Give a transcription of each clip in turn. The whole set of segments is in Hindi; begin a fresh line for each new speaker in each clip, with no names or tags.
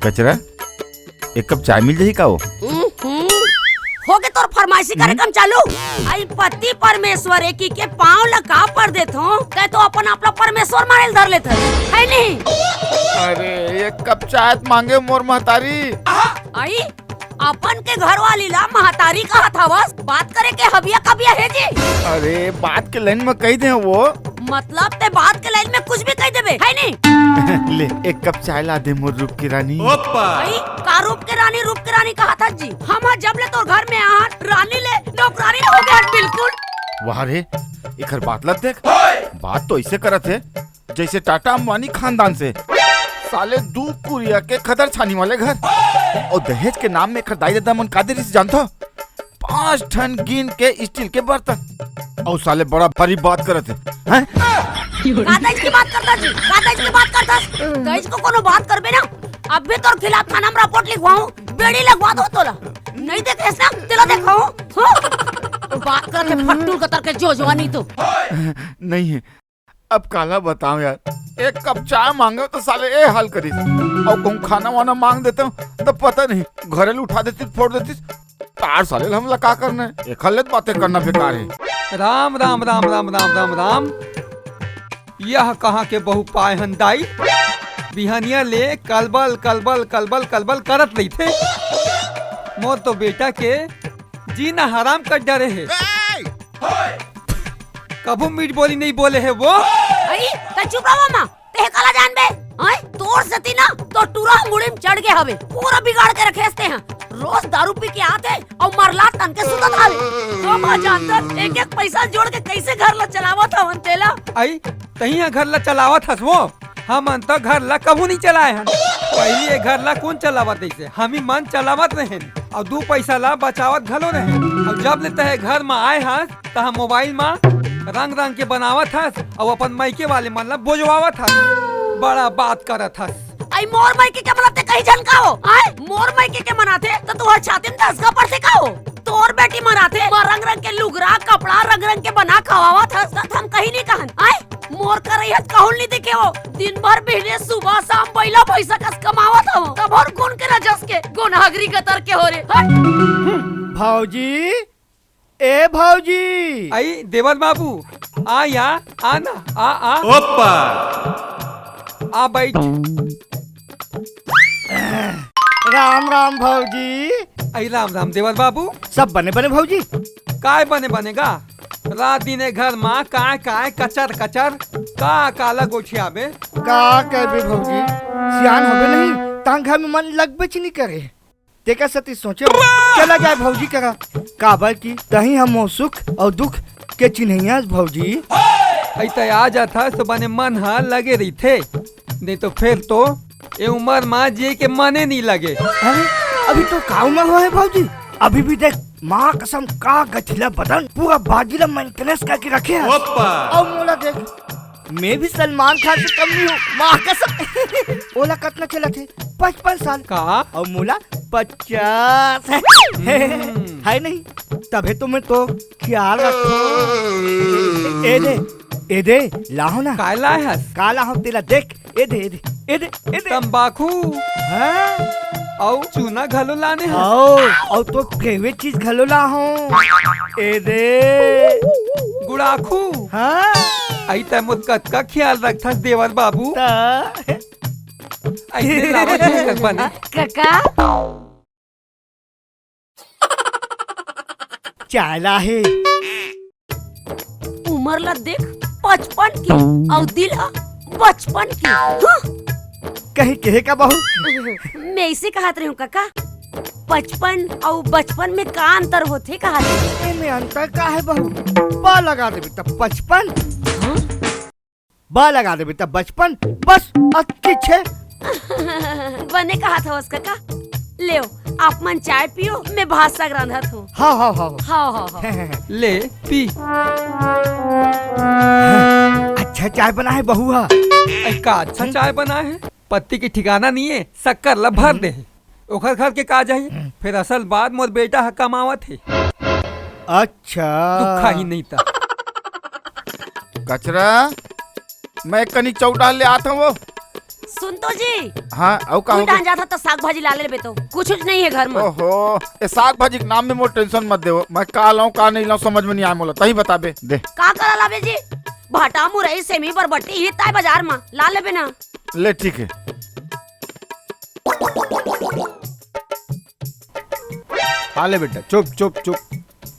कचरा एक कप चाय मिल जाही का हो
गए तोर फरमाइशी कार्यक्रम चालू। आई पति परमेश्वर एक के पाँव लगा पर देत हो कह तो अपन अपना परमेश्वर मारेल धर लेत है नहीं।
अरे एक कप चाय मांगे मोर महतारी।
आई अपन के घर वाली ला महतारी कहा था बस बात करे के हबिया कबिया है जी।
अरे बात के लाइन में कह दे वो
मतलब ते बात के लाइन में कुछ भी कह देबे है नहीं।
ले एक कप चाय ला दे मोर रूप की रानी।
भाई का रूप की रानी कहा था जी। हम जब ले तो घर में आ रानी ले नौकरानी हो गया बिल्कुल।
वाह रे एक बात लग देख बात तो ऐसे करत है जैसे टाटा अंबानी खानदान से साले 2 कुरिया के खदर छानी वाले घर और दहेज के नाम में खरीदाई देता मन कादेरी से जानता 5 टन गिन के स्टील के बर्तन और साले बड़ा बड़ी बात करत है।
दहेज की बात करता जी दहेज की बात करता दहेज को कोनो बात करबे ना अब भी तोर खिलाफ थाना में रिपोर्ट लिखवाऊं बेड़ी लगवा दो तोला नहीं देख ऐसा तेला दिखाऊं बात करके फट्टू कतर के जो जवानी तो
नहीं है। अब काला बताओ यार एक कप चाय मांगे तो साले ए हाल करी और कहूँ खाना वाना मांग देता हूँ तब पता नहीं घरेलू उठा देती फोड़ देती तार साले हमला का करना है एक हल्ले बातें करना बेकार है।
राम राम राम राम राम राम राम यह कहाँ के बहु पाए हंदाई बिहनिया ले कलबल कलबल कलबल कलबल करत रही थे मोर तो बेटा के जीना हराम कर डरे है कबू मीठ बोली नहीं बोले है वो।
चुप रहो मामा ते काला जान बे तोर सती ना तो टूरा मुड़ी में चढ़ के हवे पूरा बिगाड़ के रखेस्ते हैं रोज दारू पी के आते और मरला तन के सुतत हाल तो मां जानता एक एक पैसा जोड़ के कैसे घर ला चलावत हवन तेला
आई तही घर ला चलावत हस वो हम तो घर ला कबू नहीं चलाए हैं पहले घर ला कौन चलावत ऐसे हम ही मन चलावत रहे और 2 पैसा ला बचावत घलो रहे और जब लेते है घर में आए हस तो हम मोबाइल में रंग रंग के बनावत हस और अपन मायके वाले मन ला बोझवावत हस बड़ा बात करत हस।
आई मोर मायके के मनाते कहीं झनका हो आए मोर मायके के मनाते तो तू छाती में 10 का पड़ते का हो तोर बेटी मनाते रंग रंग के लुगरा कपड़ा रंग रंग के बना खवावत हस हम कहीं नहीं कहन आए मोर कर रही है कहूं नहीं देखे हो दिन भर बिजनेस सुबह शाम बैला पैसा कस कमावत हो तब और गुण के रजस के गुनाहगरी कतर के हो रे
भौजी ए भौजी
आई देवर बाबू आ या आना आ
ओप्पा
आ बैठ
राम राम भौजी।
आई राम राम देवर बाबू
सब बने बने भौजी
काय बने बनेगा रात दिन घर माँ काय काय कचर कचर का काला गोठिया में
का कहबे भौजी सियान होबे नहीं तांग घर में मन लगबे च नहीं करे तेका सती सोचे चला जाए भौजी करा काबर की तही हम सुख और दुख के चिन्हैया भौजी
ऐसा आ जाता तो बने मन हा लगे रही थे नहीं तो फिर तो ये उम्र माँ जी के मने नहीं लगे।
अरे अभी तो का उम्र हुआ है भौजी अभी भी देख माँ कसम का गठिला बदन पूरा बाजीला मेंटेनेंस करके रखे है और मोला देख मैं भी सलमान खान से कम नहीं हूँ माँ कसम ओला कितना चला थे 55 साल
का
और मोला 50 है नहीं तभी तो मैं तो ख्याल रखो ए दे लाहो ना
काला है
काला हो तेला देख ए दे
तंबाकू
हाँ
और चूना घलो लाने हैं
और तो फेवरेट चीज घलो ला हो ए दे
गुड़ाखू
हाँ
आई तय मुद्कत का ख्याल रखता देवर बाबू ऐसे लावत है बने
काका
चाला है
उम्र ला देख 55 की और दिल बचपन की
कहीं कहे का बहू
मैं इसे कहत रही हूँ काका 55 और बचपन में का अंतर होते कहा
में अंतर का है बहू बा लगा दे तब 55 बा लगा दे तब बचपन बस अच्छी छे
बने कहा था उसका का ले आप मन चाय पियो मैं भात साग रांधत हूँ।
हाँ
ले पी
अच्छा चाय बना है बहू
का अच्छा चाय बना है पत्ती की ठिकाना नहीं है शक्कर ला भर दे ओखर घर के का जाइए फिर असल बात मोर बेटा कमावत है
अच्छा
दुखा ही नहीं था
कचरा मैं कनी चौटा ले आता हूँ
सुन तो जी।
हाँ औ का
तू
हो गया?
जाता तो साग भाजी ला ले बे तो कुछ नहीं है घर में।
ओहो ए साग भाजी के नाम में मोर टेंशन मत देवो, मैं का लाऊं का नहीं लाऊं समझ में नहीं आए मोला, तही बता बे दे।
का करा लाबे जी? भाटा मुरई सेमी बरबट्टी ही ताई बाजार में ला लेबे ना।
ले ठीक है।
खा ले बेटा, चुप चुप चुप।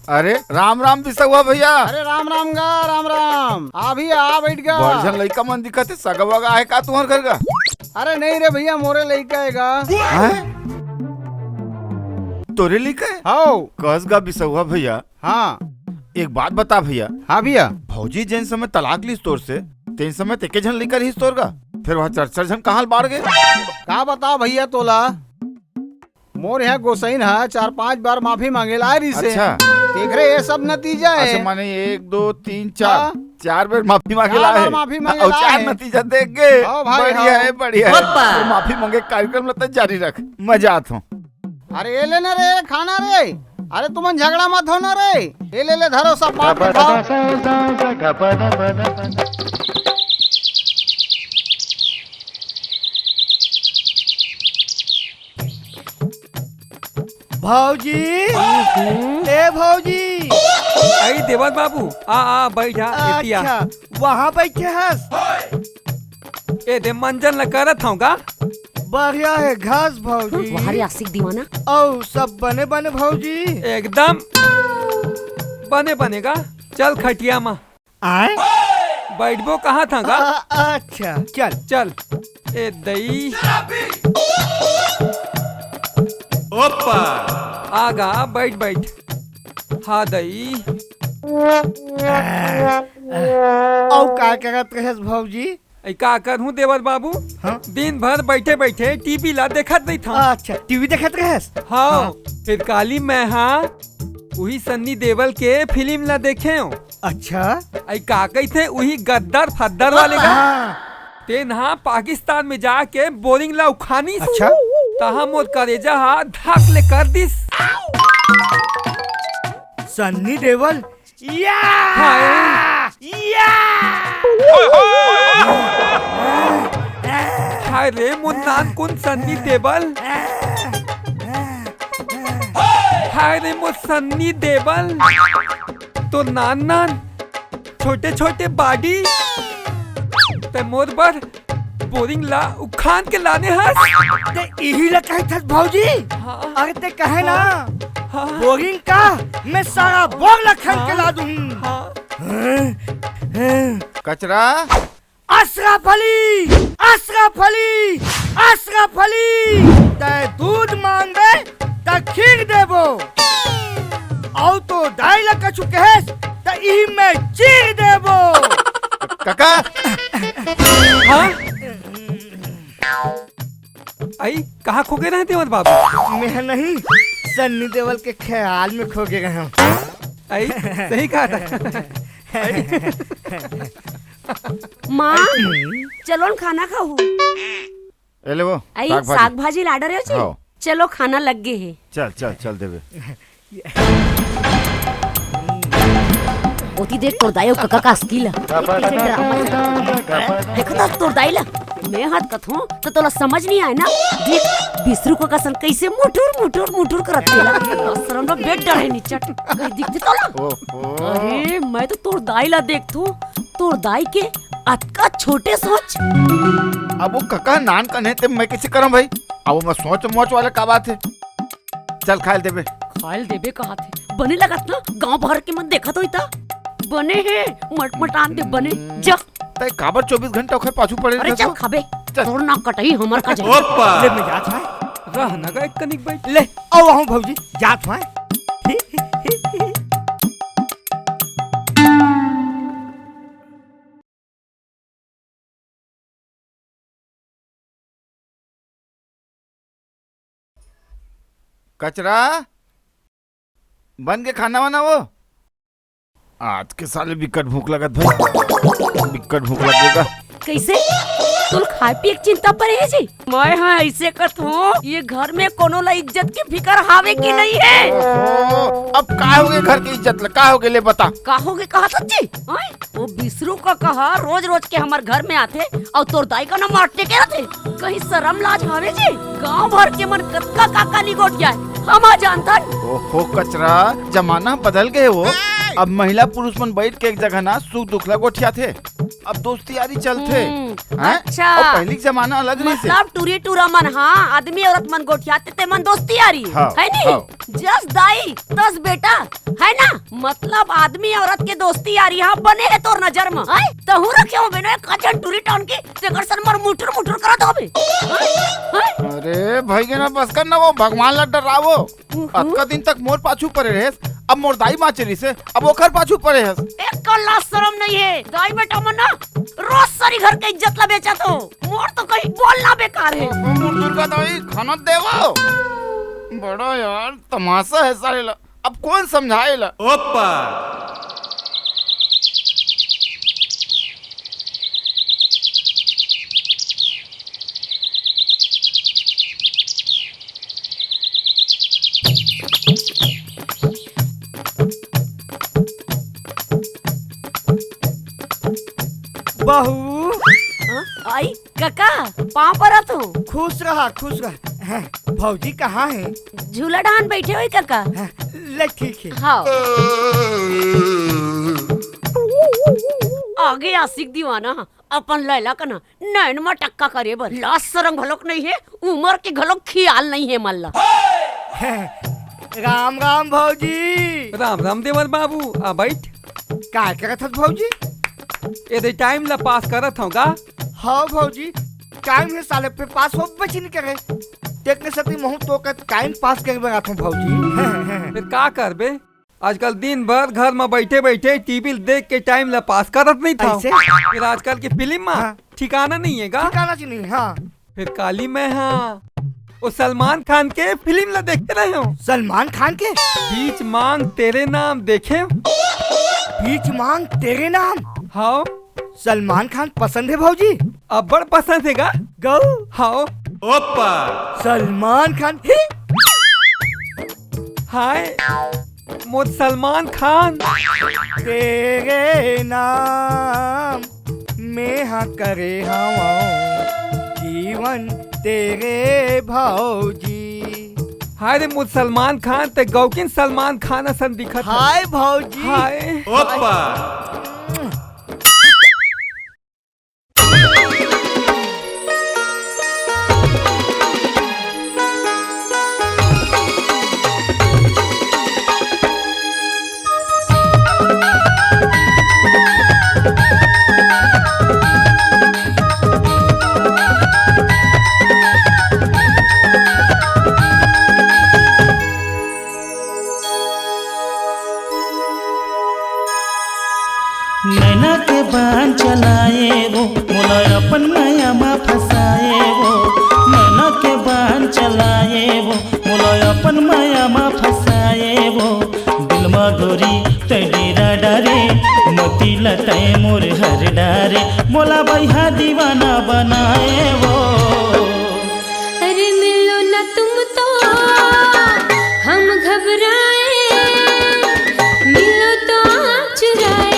अरे राम राम भी सगवा भैया।
अरे राम राम गा, राम राम। आ भी आ बैठ गा।
वर्जन लइका मन दिखत है, सगवा का है का तुम्हार घर का?
अरे नहीं रे भैया, मोरे लइका है गा।
हैं? तोरे लइका है?
हाओ
कस गा बिसहुआ भैया।
हाँ
एक बात बता भैया,
हाँ भैया।
भौजी जैन समय तलाक ली तोर से तेन समय तेके झन लेकर रही तोर का, फिर वह चर्चा झन कहाँ बाढ़ गए?
का बता भैया तोला, मोर यहाँ गोसाइन है 4-5 बार माफी मांगेला रही से।
अच्छा
देख रहे ये सब नतीजा है।
अच्छा माने 1 2 3 4
हाँ।
4 बार माफी मांगेला
4 बार
है
माफी मांगेला
और 4
है।
नतीजा देख गए।
हाँ भाई,
बढ़िया
हाँ।
है बढ़िया है। तो माफी मांगे कार्यक्रम लगता जारी रख, मजा आता हूँ।
अरे ये लेना रे खाना रे। अरे तुमन झगड़ा मत होना रे। ये ले धरो सब बात के खाओ।
भौजी ए भौजी।
आई देवत बाबू आ बैठा एतिया।
अच्छा वहाँ बैठे हस।
ए दे मंजन ल करत हूँ का।
बढ़िया है घास भौजी।
तुम्हारी आशिक दीवाना।
और सब बने बने भौजी।
एकदम बने बनेगा। चल खटिया में
आए
बैठबो कहाँ था का।
अच्छा चल
चल ए दई आगा बैठ बैठ। हाँ दई
और का करत रहे भौजी?
ऐ का करूँ देवर बाबू।
हाँ?
दिन भर बैठे बैठे टीवी ला देखत नहीं था।
अच्छा टीवी देखत रहे।
हाँ फिर काली मैं हाँ वही सन्नी देवल के फिल्म ला देखे हो।
अच्छा
ऐ का थे वही गद्दार फद्दार वाले का।
हाँ।
ते नहा पाकिस्तान में जाके बोरिंग ला उखानी।
अच्छा
तहा मोर करेजा हा धाक ले कर दिस।
सन्नी देवल या
हाय रे मुन्नान कुन सन्नी देवल। हाय रे मो सन्नी देवल तो नान नान छोटे छोटे बाडी ते मोर बर बोरिंग ला उखान के लाने हस।
ते यही लगा था भौजी।
हाँ।
अरे ते कहे ना
हाँ।
बोरिंग का मैं सारा बोर लखन के ला दूँ।
हाँ।
कचरा
अशरफ अली अशरफ अली अशरफ अली ते दूध मांगे ते खीर देबो और तो ढाई लख चुके है ते ई में चीर देबो।
काका
हाँ? आई कहाँ खो गए रहे देवर बाबू?
मैं नहीं सन्नी देवल के ख्याल में खो गए हम।
आई सही कहा था।
माँ चलो न खाना खाओ।
ए ले वो
आई साग भाजी ला रहे हो जी।
हाँ।
चलो खाना लग गए है।
चल चल चल देवे।
ओती देर तोरदाई कका का स्किल देखो तो तोरदाई ला मैं हाथ कथो तो तोला समझ नहीं आए ना। देख बिसरू को कसन कैसे मुठुर मुठुर मुठुर करत केला शरम रो बेड डरे नीचट कहीं दिखते तोला। अरे मैं तो तोरदाई ला देखथू तोरदाई के अतका छोटे सोच।
अब वो काका नान कने ते मैं कैसे करम भाई? अब मैं सोच मोच वाले का बात है। चल खाल देवे।
खाल देबे कहा थे बने लगत ना गांव भर के मन देखत होई ता बने है मटमटान दे बने जा
तय काबर 24 घंटा ओखे पाछू पड़े।
अरे चल खाबे तोर ना कटई हमर का जाए।
ले मैं जात है
रह ना एक कनिक बैठ
ले आओ वहाँ भौजी जात है।
कचरा बन के खाना वाना वो आज के साले बिकट भूख लगत भाई, बिकट भूख लगेगा।
कैसे तुल खाए पिए की चिंता पर है जी। मैं हाँ ऐसे कत हूँ, ये घर में कोनो ला इज्जत की फिकर हावे की नहीं है।
अब का होगे घर की इज्जत, का होगे ले बता।
का होगे कहा सच्ची? वो बिसरू का कहा रोज रोज के हमार घर में आते और तोर दाई का नाम मारते के रहते। कहीं शर्म लाज हावे जी? गाँव भर के मन कत्का काका निगोट जाए हम जानता।
ओहो कचरा, जमाना बदल गए वो। अब महिला पुरुष मन बैठ के एक जगह ना सुख दुख ला गोठिया थे। अब दोस्ती यारी चलते।
अच्छा।
और पहले जमाना अलग नहीं से।
मतलब टूरी टूरा मन, हाँ आदमी औरत मन गोठियाते ते मन दोस्ती यारी
हाँ,
है नहीं?
हाँ।
जस दाई तस बेटा है ना। मतलब आदमी औरत के दोस्ती यारी हाँ बने है तोर नजर में। तहु रखे हो बेनो कचन टूरी टाउन की तेकर सन मर मुठुर मुठुर करत होबे।
अरे भाई के ना बस कर ना, वो भगवान ला डरावो। अतका दिन तक मोर पाछू पड़े रहे, अब मोर दाई माँ चली से अब ओखर पाछू पड़े है।
एक कल्ला शर्म नहीं है दाई बेटा मन ना रोज सारी घर के इज्जत ला बेचा तो मोर तो कहीं बोलना बेकार है।
दुर्गा दाई खाना देवो। बड़ा यार तमाशा है सारे ला, अब कौन समझाएला।
ओप्पा
बहू
आई काका पाँव पर तू
खुश रहा खुश रहा। भौजी कहाँ है?
झूला डान बैठे हुई काका।
ले ठीक है।
हाँ आगे आशिक दीवाना अपन लैला का ना नैन में टक्का करे बर लाश सरंग घलोक नहीं है, उमर के घलोक ख्याल नहीं है मल्ला।
राम राम भौजी।
राम राम देवर बाबू आ बैठ।
का करत हस भौजी?
ये टाइम ला पास करत हूँ का?
हाँ भौजी टाइम है साले पे पास हो बची नहीं करे। देखने सकती महू तो का टाइम पास कर रहा था भौजी।
फिर का करबे? आजकल दिन भर घर में बैठे बैठे टीवी देख के टाइम ला पास करत नहीं था। फिर आजकल की फिल्म में
हाँ।
ठिकाना नहीं है का?
ठिकाना नहीं। हाँ
फिर काली में हाँ वो सलमान खान के फिल्म ला देखते रहे हो।
सलमान खान के
बीच मांग तेरे नाम देखे?
बीच मांग तेरे नाम।
हाँ
सलमान खान पसंद है भौजी?
अब बड़ पसंद है गा?
गौ
हाँ
ओप्पा
सलमान खान
हाय मोर सलमान खान।
तेरे नाम में हाँ करे हवा जीवन तेरे भौजी।
हाय रे मोर सलमान खान ते गौकिन सलमान खान असन दिखत।
हाय भौजी।
हाय
ओप्पा
नैना के बान चलाए वो मोला अपन माया मा फसाए वो। नैना के बान चलाए वो मोला अपन माया मा फसाए वो। दिल मा गोरी तड़ीरा डारे मोती लटाए मोर हर डारे मोला बैहा दीवाना बनाए वो।
अरे मिलो ना तुम तो हम घबराए, मिलो तो आप चुराए।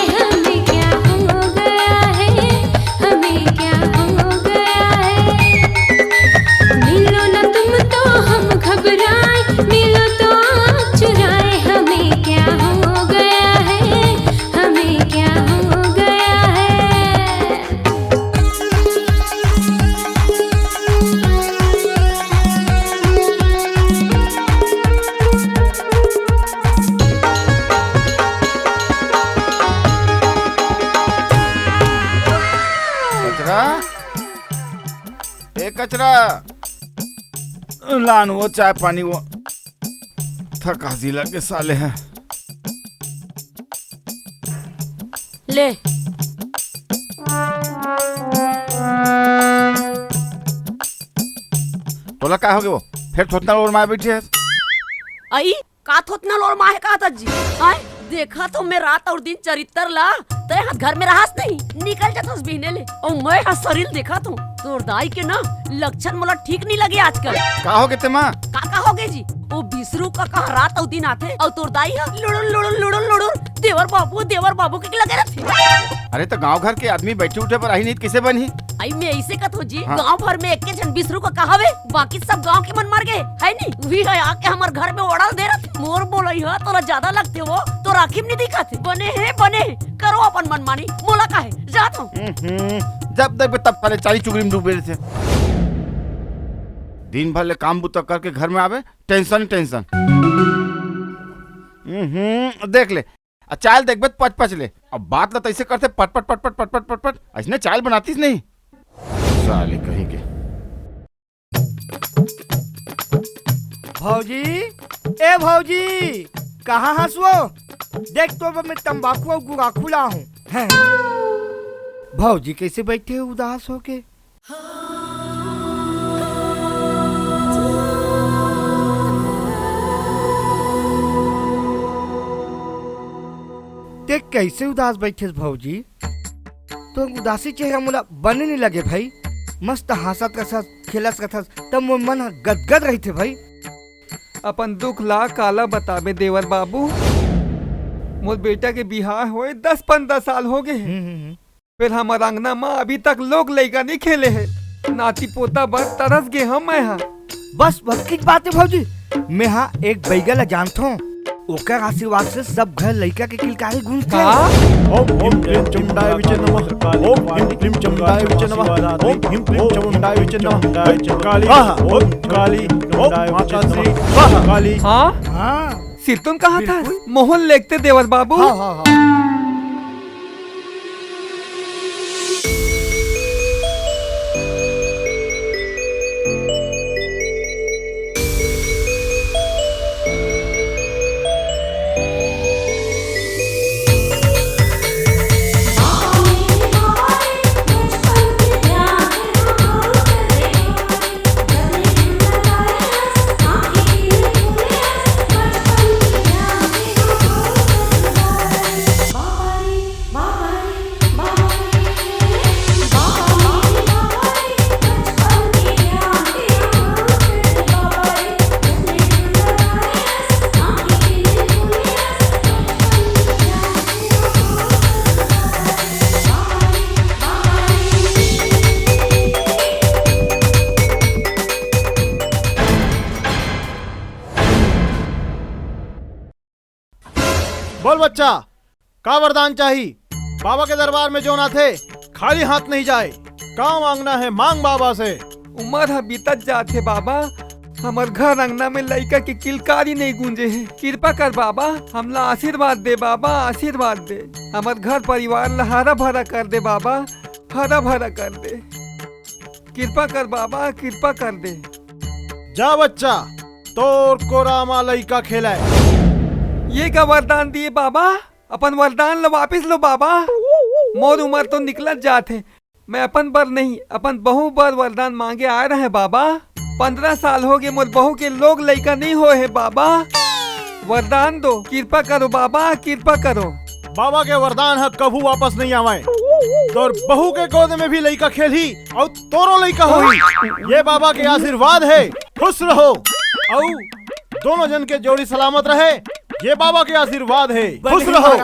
कचरा लान वो चाय पानी वो थका जिला के साले हैं।
ले
तोला का हो गए वो फिर थोतना और माए बैठी है।
आई का थोतना लोर माहे का था जी? आए देखा तो मैं रात और दिन चरित्र ला ते हाथ घर में रहास नहीं निकल जाता उस बीने ले और मैं हाथ शरीर देखा तो तोर दाई के ना लक्षण मोला ठीक नहीं लगे आजकल।
का हो गए ते माँ?
काका हो गए जी, वो बिसरू का कहा रात और दिन आते और तोर दाई है लुड़ुल देवर बाबू के लगे रहते।
अरे तो गांव घर के आदमी बैठे उठे पर आई नहीं किसे बनी?
आई मैं ऐसे कत हो जी,
हाँ।
गांव भर में एक जन बिसरू का कहावे, बाकी सब गांव के मन मार गए है नहीं। वही है आके हमार घर में ओढ़ल दे रहे। मोर बोलई है तोरा ज्यादा लगते वो तो राखीम नहीं दिखाते। बने है करो अपन मनमानी, मोला काहे जात हूँ।
जब तक तब पहले चाली चुगली में डूबे थे। दिन भर ले काम बुता करके घर में आवे टेंशन। देख ले चाल देख बे पच ले। अब बात ला तैसे करते पट ऐसने चाल बनातीस नहीं साले कहीं के।
भौजी, ए भौजी, कहाँ हंसो? देख तो मैं तंबाकू और गुड़ाखू ला हूँ। भौजी कैसे बैठे उदास होके? देख कैसे उदास बैठे भौजी? तो उदासी चेहरा मुला बने नहीं लगे भाई। मस्त हंसत रसत खेलत रसत तब मोर मन गदगद रही थे भाई।
अपन दुख ला काला बताबे देवर बाबू। मोर बेटा के बिहार होए 10-15 साल हो गए। फिर हमार अंगना माँ अभी तक लोग लड़का नहीं खेले है। नाती पोता बस तरस गए हम। मैं हाँ
बस की बात है भौजी। मैं हाँ एक बैगल जानता हूँ, ओकर आशीर्वाद से सब घर लड़का के किलकारी गूंजते हैं।
ओम हिम क्लीम चमुंडाय विचे नमः। ओम हिम क्लीम चमुंडाय विचे नमः। ओम हिम क्लीम चमुंडाय विचे नमः। काली ओम काली ओम माता श्री काली।
हाँ सिरतुन कहाँ था? मोहन लेखते देवर बाबू।
हाँ।
बोल बच्चा, का वरदान चाहिए? बाबा के दरबार में जो ना थे खाली हाथ नहीं जाए। का मांगना है मांग बाबा से।
उमर हा बीतत जाते बाबा, हमार घर अंगना में लड़का की किलकारी नहीं गूंजे है। कृपा कर बाबा, हमला आशीर्वाद दे बाबा, आशीर्वाद दे। हमार घर परिवार ला हरा भरा कर दे बाबा, हरा भरा कर दे। कृपा कर बाबा, कृपा कर दे।
जा बच्चा, तोर को रामा लड़का खेलाए।
ये का वरदान दिए बाबा? अपन वरदान लो वापिस लो बाबा। मोर उम्र तो निकलत जाते, मैं अपन बर नहीं अपन बहू बर वरदान मांगे आ रहे हैं बाबा। 15 साल हो गए मोर बहू के लोग लड़का नहीं हुए है बाबा। वरदान दो, कृपा करो बाबा, कृपा करो।
बाबा के वरदान है कभू वापस नहीं आवे। तोर बहू के गोद में भी लड़का खेली और तोरो लड़का होई। ये बाबा के आशीर्वाद है। खुश रहो और दोनों जन के जोड़ी सलामत रहे। ये बाबा के आशीर्वाद है। खुश रहो।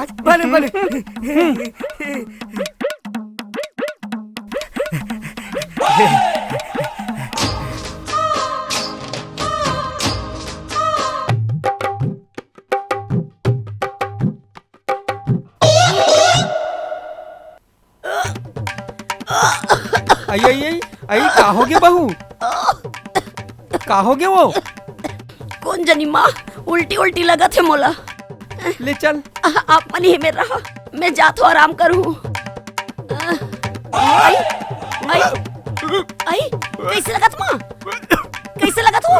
भले
आई काहोगे बहू? काहोगे वो?
कौन जनी माँ, उल्टी लगा थे मोला।
ले चल।
आप मन ही में रहो, मैं जात हो आराम करूँ। आई कैसे लगत माँ? कैसे लगत हो?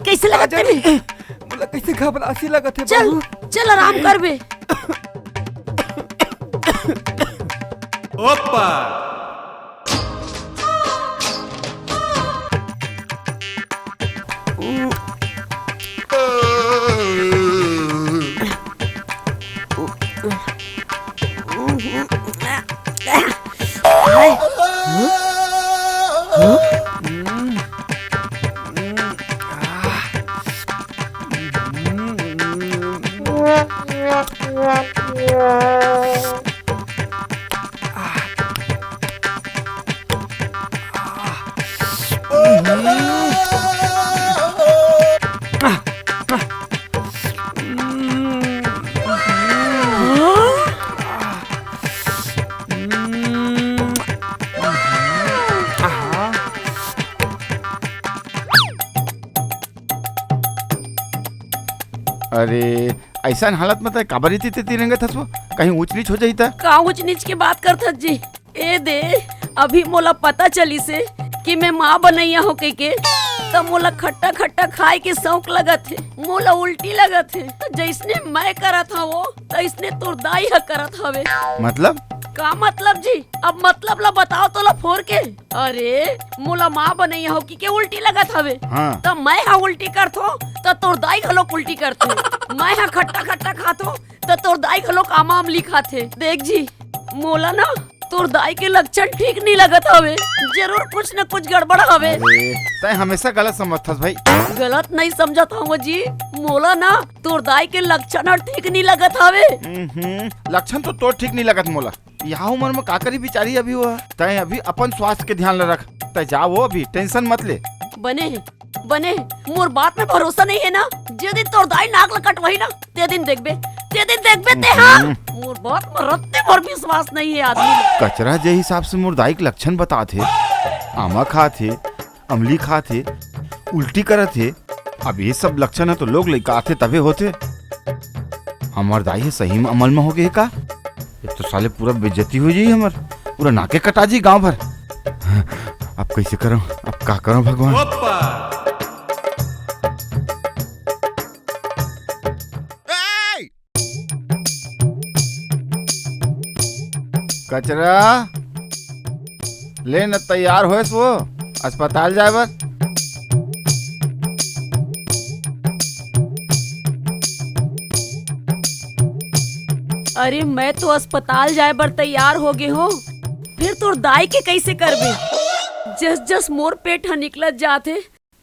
कैसे लगत तेरे?
बोला कैसे घबरासी लगत है
बहू? चल आराम कर बे।
ओप्पा
अरे ऐसा हालत में काबरी थी तिरंगे थसो कहीं ऊंच नीच हो जाता।
का ऊंच नीच की बात करत जी? ए दे अभी मोला पता चली से कि मैं माँ बनैया हो के तो मोला खट्टा खट्टा खाए के शौक लगत है, मोला उल्टी लगत है। तो जैसने मैं करत था वो तो इसने तुरदाई ह करत हवे।
मतलब
का मतलब जी? अब मतलब ला बताओ तो ला फोर के। अरे मोला माँ बनैया हो कि के उल्टी लगत हवे।
हाँ।
तो मैं हा उल्टी करथो तो तुरदाई घलोक उल्टी करथे। मैं हा खट्टा खट्टा खाथो तो तुरदाई घलोक आमा अमली खाथे। देख जी मोला ना तुरदाई के लक्षण ठीक नहीं लगत हवे, जरूर कुछ न कुछ गड़बड़ हवे।
तय हमेशा गलत समझथस भाई।
गलत नहीं समझत हूँ जी, मोला ना तुरदाई के लक्षण ठीक नहीं लगत हवे।
लक्षण तो तोर ठीक नहीं लगत मोला। यहाँ उम्र में काकरी बिचारी अभी हुआ। तय अभी अपन स्वास्थ्य के ध्यान रख। तय जाओ अभी टेंशन मत ले।
बने मोर बात में भरोसा नहीं है ना? जे दिन तुरदाई नाक लकट वही ना ते दिन देखबे ते हाँ। मोर बात में रत्ते भर विश्वास नहीं है आदमी।
कचरा जे हिसाब से मुर्दाई के लक्षण बता थे, आमा खा थे, अमली खा थे, उल्टी करत थे। अब ये सब लक्षण है तो लोग लेकर आते तबे होते। हमार दाई है सही में अमल में हो गए का? ये तो साले पूरा बेइज्जती हो जाई, हमार पूरा नाके कटा जी गांव भर। अब कैसे करूं? अब क्या करूं भगवान? कचरा ले न तैयार होएस वो अस्पताल जाए बर।
अरे मैं तो अस्पताल जाए बर तैयार हो गए हो, फिर तुरदाई के कैसे करबे? जस जस मोर पेट ह निकलत जाथे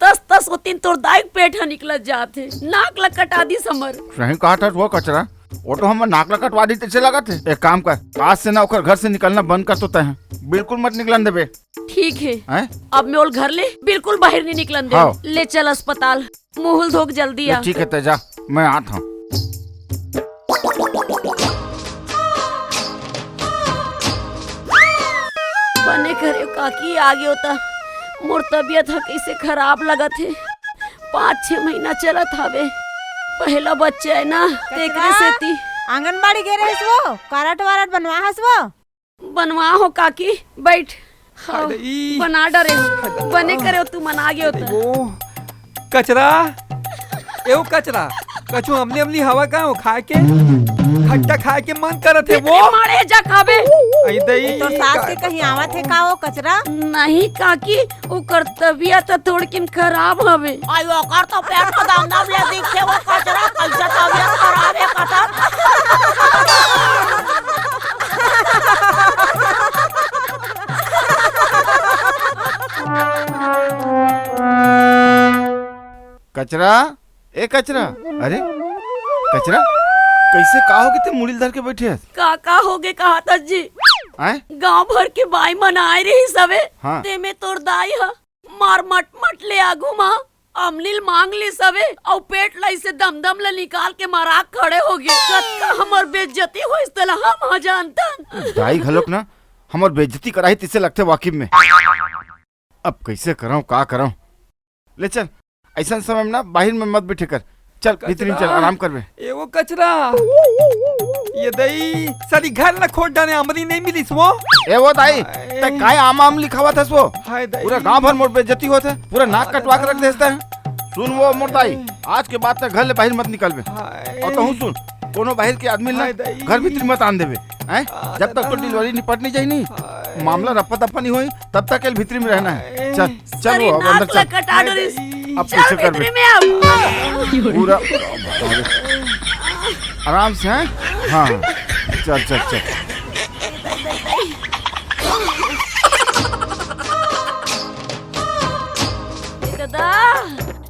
तस तस उतिन तुरदाई पेट ह निकलत जाथे। नाक लकट आदि समर।
सही कहा था वो कचरा। वो तो हम नाक लकटवा दी तेरे लगा थे। एक काम कर, आज से ना ओकर घर से निकलना बंद कर तो तय बिल्कुल मत निकलन देबे।
ठीक है? अब मैं ओल घर ले बिल्कुल बाहर नहीं निकलन दे। ले चल अस्पताल, मुंह धोक जल्दी आ।
ठीक है तेजा, मैं आता हूँ।
बने करे काकी आगे होता। मोर तबियत ह कैसे खराब लगत है। 5-6 महीना चलत हवे। पहला बच्चा है ना, देखने से थी।
आंगनबाड़ी गे रहे वो कारट वारट बनवा हस वो
बनवा हो काकी बैठ। हाँ, बना डरे हो बने करे हो, तू मना गए होता।
वो कचरा एवं कचरा कछु अमली अमली हवा का हो खाए के खट्टा खाए के मन करत है वो
मारे जा खाबे।
तो सास के कहीं आवत है का वो कचरा?
नहीं काकी वो तबियत थोड़ी किन खराब हवे।
आयो कर तो पेट में दाम ले दिखे वो कचरा कैसे तबियत खराब है कथा।
कचरा ए कचरा, अरे कचरा कैसे का हो गए थे मुड़ी धर के बैठे?
काका हो गए कहा था जी। गांव भर के बाई मनाए रही सबे। हाँ। ते में तोर दाई हा मार मट मट ले आगू माँ अमलील मांग ली सबे और पेट लाई से दम दम ले निकाल के मराक खड़े हो गए। कत्का हमर बेइज्जती हो इस तरह हम जानता।
दाई घलोक ना हमर बेइज्जती कराई तिसे लगते वाकिब में। अब कैसे कराऊं का कराऊं? ले चल ऐसा समय में ना बाहर में मत बैठे कर, चल भीतर चल आराम कर बे।
ये वो कचरा ये दई सारी घर ना खोट डाले अमली नहीं मिली वो।
ए वो दाई ते काय आमा अमली खावा था वो? पूरा गांव भर मोर बेइज्जती होत है, पूरा नाक कटवा के रख देता है। सुन वो मोर दाई, आज के बाद तक घर ले बाहर मत निकल बे। और कहूं सुन, कोनो बाहर के आदमी ना घर भीतर मत आन देबे। हैं जब तक तो डिलीवरी निपट नहीं जाई नहीं मामला रप्पा तप्पा नहीं होई तब तक केल भीतर में रहना है। चल चल वो अंदर चल। अब कैसे कर बे? पूरा आराम से हैं? हाँ चल चल चल।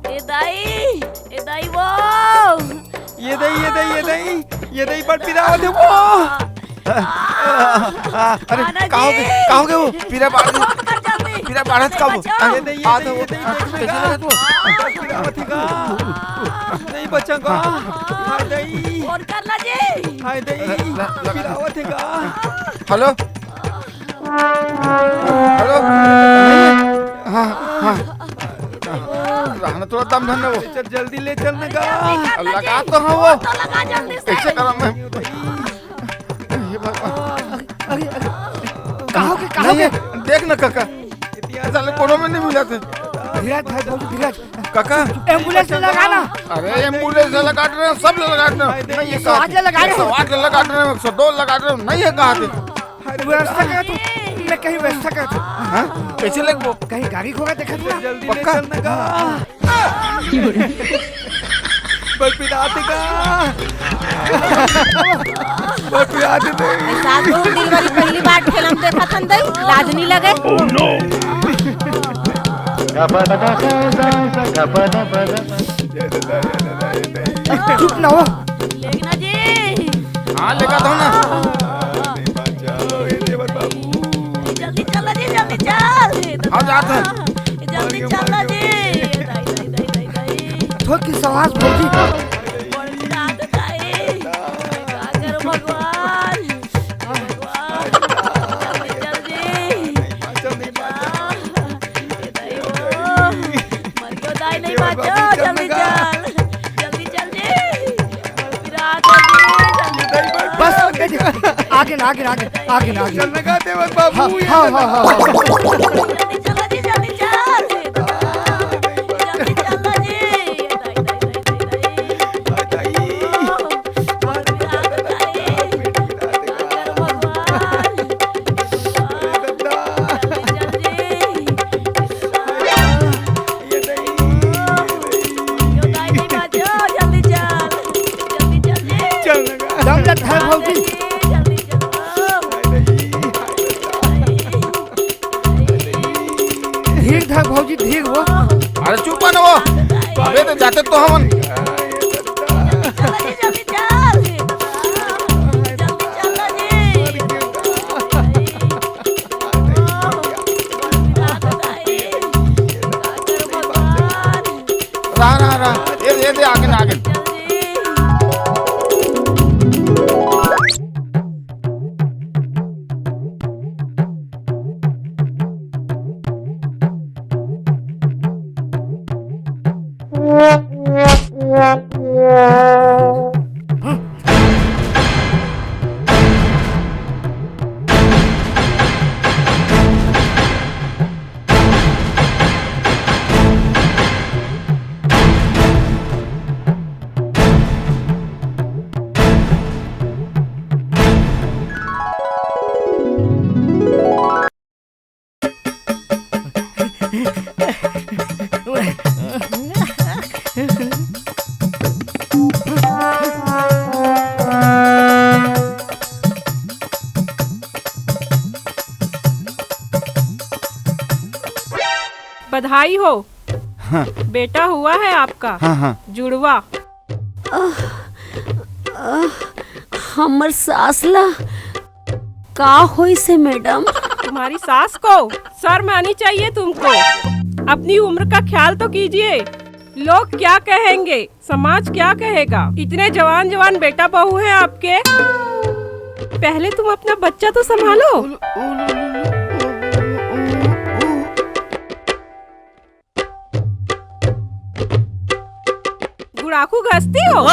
ए दाई वो
ये दई बड़ पिरावत है वो।
अरे कहोगे वो पीरा बाढ़त का वो?
अरे आधा वो कैसे लगा तू? पिरावत का नहीं बचेगा। हाय दई
फोन कर ला जी।
हाय दई पिरावत का।
Hello hello. हाँ हाँ रहना थोड़ा दम धरने वो।
चल जल्दी ले चल ना गा।
लगा तो हाँ वो।
तो लगा जल्दी से।
कैसे करा मैं?
कहाँ के
देख ना काका, साले कोनो में नहीं मिला थे।
धीरज भाई भाजी धीरज।
काका
एम्बुलेंस लगाना।
अरे एम्बुलेंस लगा रहे हैं, सब लगा रहे हैं। नहीं ये कहाँ थे? 108 लगा रहे हैं, 102 लगा रहे हैं। नहीं है कहाँ थे?
व्यवस्था कर तू, मैं कहीं व्यवस्था कर तू।
हाँ कैसे लग वो?
कहीं गाड़ी घोड़ा देखा तू?
जल्दी ले चल ना गा। बस पिराते का। बस पिराते दे।
साधु दिल वाली पहली बार फिल्म देखा था अंदर, लाज नहीं लगे?
चुप ना हो।
लेकिन जी
हाँ लेगा था ना।
जल्दी चलो जी, जल्दी चल।
हाँ जाते हैं।
जल्दी चलो जी।
थोड़ी की सवाल भौजी।
बड़ी रात दाई। क्या करूं भगवान? भगवान जल्दी दाई वो मर गयो दाई नहीं बचो। जल्दी चल, जल्दी चल जी। बड़ी रात है।
बस आगे ना आगे आगे आगे ना आगे।
चल ना गा देवत बाबू।
हाँ हाँ हाँ।
जल्दी चलो जी, जल्दी चल। जल्दी चलो जी।
दम लगता है भौजी। धीर था भौजी धीर वो।
अरे चुप ना वो। अबे तो जाते तो हम। रहा ये दे आगे ना आगे।
बधाई हो।
हाँ।
बेटा हुआ है आपका।
हाँ हाँ।
जुड़वा।
हमर सासला का होई से मैडम?
तुम्हारी सास को शर्म आनी चाहिए तुमको। अपनी उम्र का ख्याल तो कीजिए। लोग क्या कहेंगे, समाज क्या कहेगा। इतने जवान जवान बेटा बहू है आपके। पहले तुम अपना बच्चा तो संभालो। गुड़ाखू घसती हो?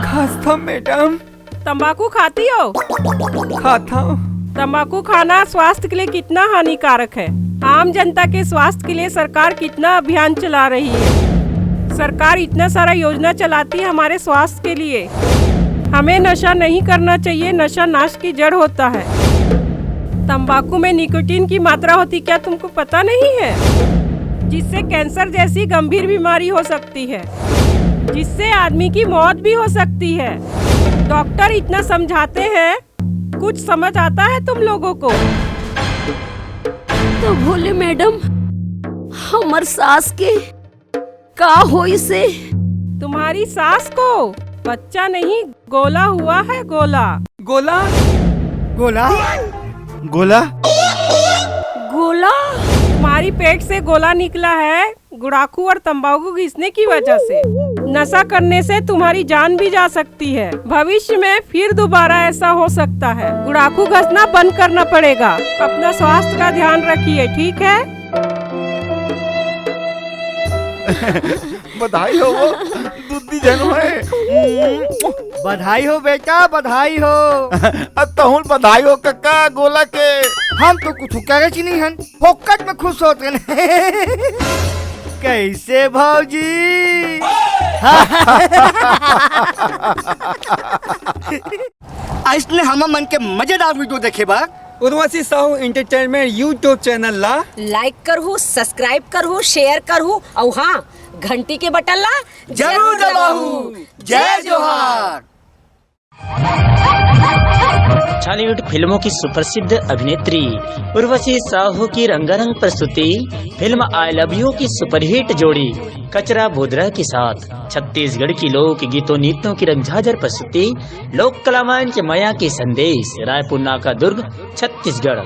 खास्ता मैडम।
तंबाकू खाती हो?
खाता हूँ।
तंबाकू खाना स्वास्थ्य के लिए कितना हानिकारक है। आम जनता के स्वास्थ्य के लिए सरकार कितना अभियान चला रही है। सरकार इतना सारा योजना चलाती है हमारे स्वास्थ्य के लिए। हमें नशा नहीं करना चाहिए, नशा नाश की जड़ होता है। तंबाकू में निकोटीन की मात्रा होती, क्या तुमको पता नहीं है? जिससे कैंसर जैसी गंभीर बीमारी हो सकती है, जिससे आदमी की मौत भी हो सकती है। डॉक्टर इतना समझाते हैं, कुछ समझ आता है तुम लोगों को?
तो बोले मैडम हमर सास के का होई से?
तुम्हारी सास को बच्चा नहीं गोला हुआ है। गोला।
गोला
गोला
गोला
गोला?
तुम्हारी पेट से गोला निकला है गुड़ाखू और तंबाकू घिसने की वजह से। नशा करने से तुम्हारी जान भी जा सकती है। भविष्य में फिर दोबारा ऐसा हो सकता है। गुड़ाखू घसना बंद करना पड़ेगा। अपना स्वास्थ्य का ध्यान रखिए, ठीक है?
बधाई हो वो दूधी जनो है।
बधाई हो बेटा, बधाई हो।
तहुल बधाई हो कक्का गोला के।
हम तो कुछ करे ही नहीं हन, फोकट में खुश होते हैं। कैसे भौजी? इसने हम मन के मजेदार वीडियो देखे बा।
Urvashi Sahu entertainment YouTube channel ला
लाइक करहु, सब्सक्राइब करहु, शेयर करहु और हाँ घंटी के बटन ला
जरूर दबाहू। जय जोहार।
बॉलीवुड फिल्मों की सुप्रसिद्ध अभिनेत्री उर्वशी साहू की रंगारंग प्रस्तुति फिल्म आई लव यू की सुपरहिट जोड़ी कचरा बोधरा के साथ छत्तीसगढ़ की लोक गीतों नृत्यों की रंगझाझर प्रस्तुति लोक कला मंच माया के संदेश, रायपुर नाका दुर्ग, छत्तीसगढ़।